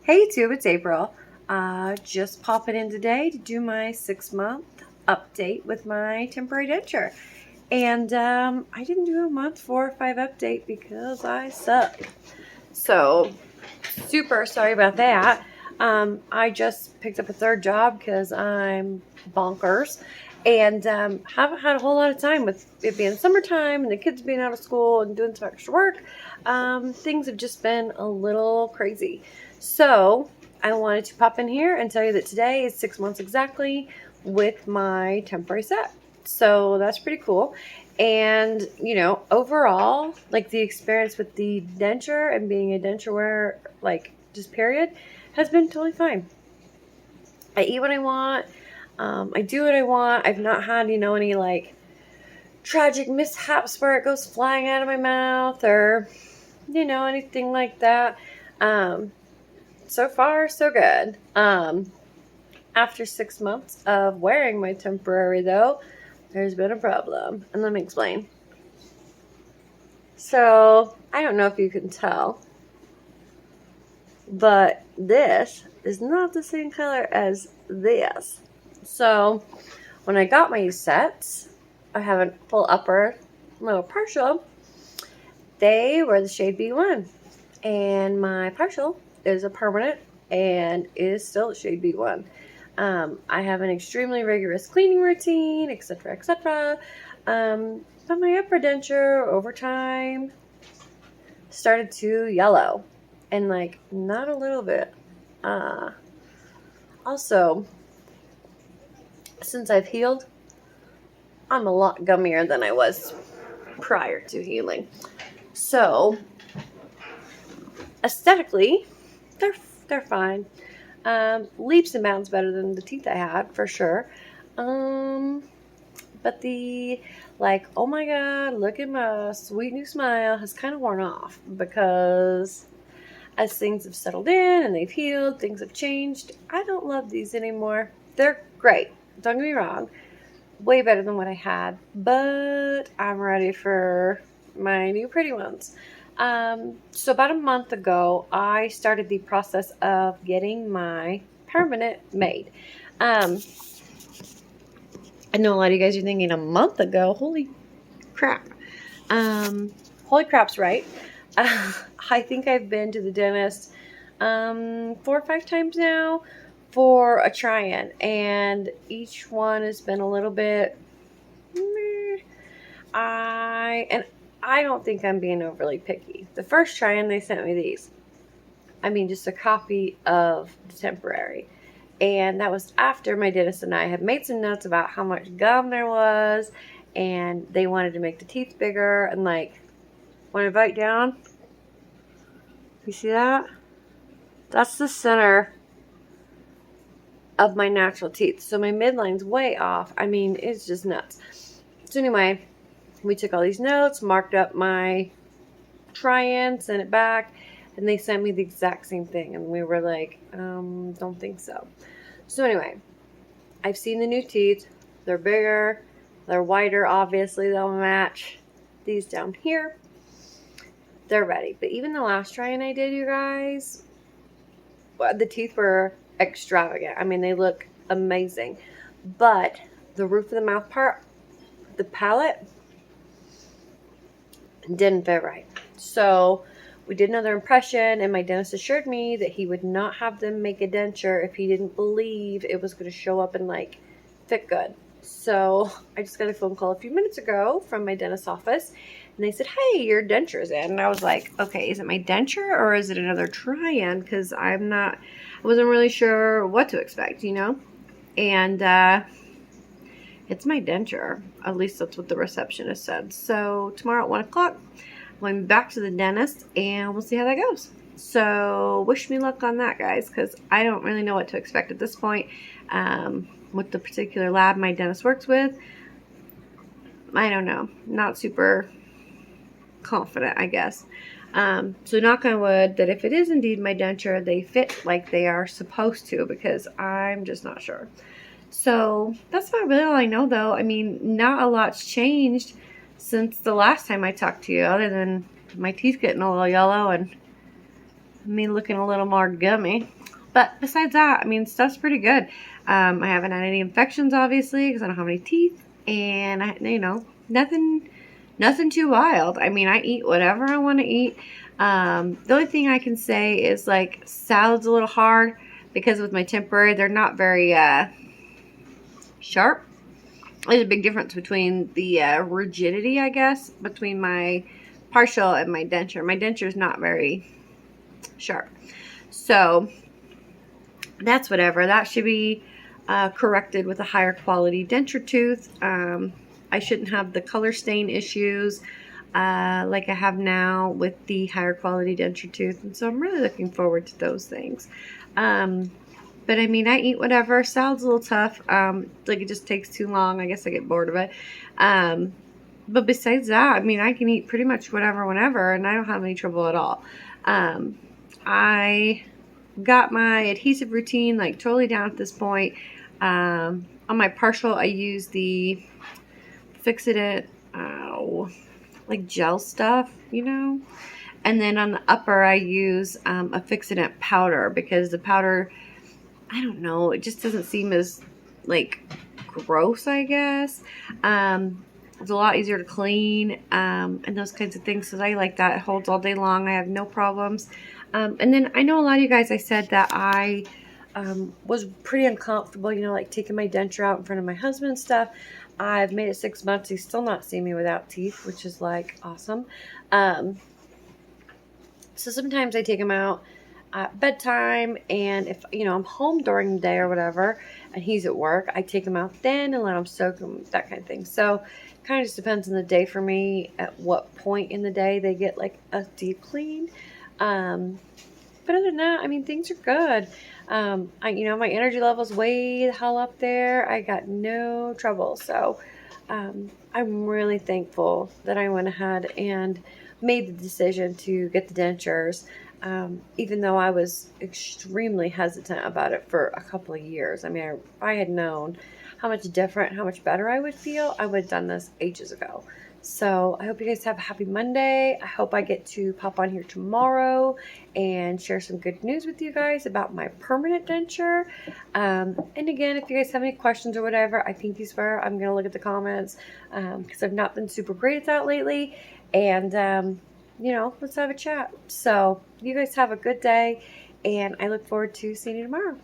Hey YouTube, it's April. Just popping in today to do my 6-month update with my temporary denture. And I didn't do a month 4 or 5 update because I suck. So, super sorry about that. I just picked up a third job because I'm bonkers. And haven't had a whole lot of time with it being summertime and the kids being out of school and doing some extra work. Things have just been a little crazy. So I wanted to pop in here and tell you that today is 6 months exactly with my temporary set. So that's pretty cool. And, overall, like the experience with the denture and being a denture wearer, like just period, has been totally fine. I eat what I want. I do what I want. I've not had, any like tragic mishaps where it goes flying out of my mouth or, anything like that. So far, so good. After 6 months of wearing my temporary, though, there's been a problem. And let me explain. So, I don't know if you can tell, but this is not the same color as this. So, when I got my sets, I have a full upper, little partial. They were the shade B1. And my partial is a permanent and is still a shade B1. I have an extremely rigorous cleaning routine, etc., etc. But my upper denture over time started to yellow, and like not a little bit. Also, since I've healed, I'm a lot gummier than I was prior to healing. So aesthetically, they're fine. Leaps and bounds better than the teeth I had, for sure. But the, like, oh my god, look at my sweet new smile has kind of worn off because as things have settled in and they've healed, things have changed. I don't love these anymore. They're great. Don't get me wrong. Way better than what I had. But I'm ready for my new pretty ones. So about a month ago, I started the process of getting my permanent made. I know a lot of you guys are thinking a month ago. Holy crap. Holy crap's right. I think I've been to the dentist 4 or 5 times now for a try-in, and each one has been a little bit meh. I don't think I'm being overly picky. The first try-in, they sent me these. I mean, just a copy of the temporary. And that was after my dentist and I had made some notes about how much gum there was, and they wanted to make the teeth bigger. And like, when I bite down, you see that? That's the center of my natural teeth. So my midline's way off. I mean, it's just nuts. So anyway, we took all these notes, marked up my try-in, sent it back, and they sent me the exact same thing. And we were like, don't think so. So anyway, I've seen the new teeth. They're bigger. They're whiter. Obviously, they'll match these down here. They're ready. But even the last try-in I did, you guys, the teeth were extravagant. I mean, they look amazing. But the roof of the mouth part, the palate, didn't fit right. So we did another impression, and my dentist assured me that he would not have them make a denture if he didn't believe it was going to show up and like fit good. So I just got a phone call a few minutes ago from my dentist's office, and they said, hey, your denture's in. And I was like, okay, is it my denture or is it another try-in? Because I wasn't really sure what to expect, And it's my denture. At least that's what the receptionist said. So tomorrow at 1 o'clock, I'm going back to the dentist, and we'll see how that goes. So wish me luck on that, guys, because I don't really know what to expect at this point. With the particular lab my dentist works with, I don't know. Not super confident, I guess. So knock on wood that if it is indeed my denture, they fit like they are supposed to, because I'm just not sure. So that's about really all I know, though. I mean, not a lot's changed since the last time I talked to you, other than my teeth getting a little yellow and me looking a little more gummy. But besides that, I mean, stuff's pretty good. I haven't had any infections, obviously, because I don't have any teeth. And, nothing too wild. I mean, I eat whatever I want to eat. The only thing I can say is, like, salad's a little hard because with my temporary, they're not very sharp. There's a big difference between the rigidity, I guess, between my partial and my denture. My denture is not very sharp. So that's whatever. That should be corrected with a higher quality denture tooth. I shouldn't have the color stain issues like I have now with the higher quality denture tooth. And so I'm really looking forward to those things. But I mean, I eat whatever. Salad's a little tough. Like it just takes too long. I guess I get bored of it. But besides that, I mean, I can eat pretty much whatever, whenever, and I don't have any trouble at all. I got my adhesive routine like totally down at this point. On my partial, I use the Fix-It, like gel stuff, And then on the upper, I use a Fix-It powder because the powder, I don't know, it just doesn't seem as like gross, I guess. It's a lot easier to clean and those kinds of things. So I like that. It holds all day long. I have no problems. And then I know a lot of you guys, I said that I was pretty uncomfortable, like taking my denture out in front of my husband and stuff. I've made it 6 months. He's still not seen me without teeth, which is like awesome. So sometimes I take him out at bedtime, and if I'm home during the day or whatever and he's at work, I take him out then and let him soak him, that kind of thing. So kind of just depends on the day for me at what point in the day they get like a deep clean. But other than that, I mean, things are good. My energy level's way the hell up there. I got no trouble. So I'm really thankful that I went ahead and made the decision to get the dentures, even though I was extremely hesitant about it for a couple of years. I mean, if I had known how much different, how much better I would feel, I would have done this ages ago. So I hope you guys have a happy Monday. I hope I get to pop on here tomorrow and share some good news with you guys about my permanent denture. And again, if you guys have any questions or whatever, I think these were, I'm going to look at the comments because I've not been super great at that lately. And, let's have a chat. So you guys have a good day, and I look forward to seeing you tomorrow.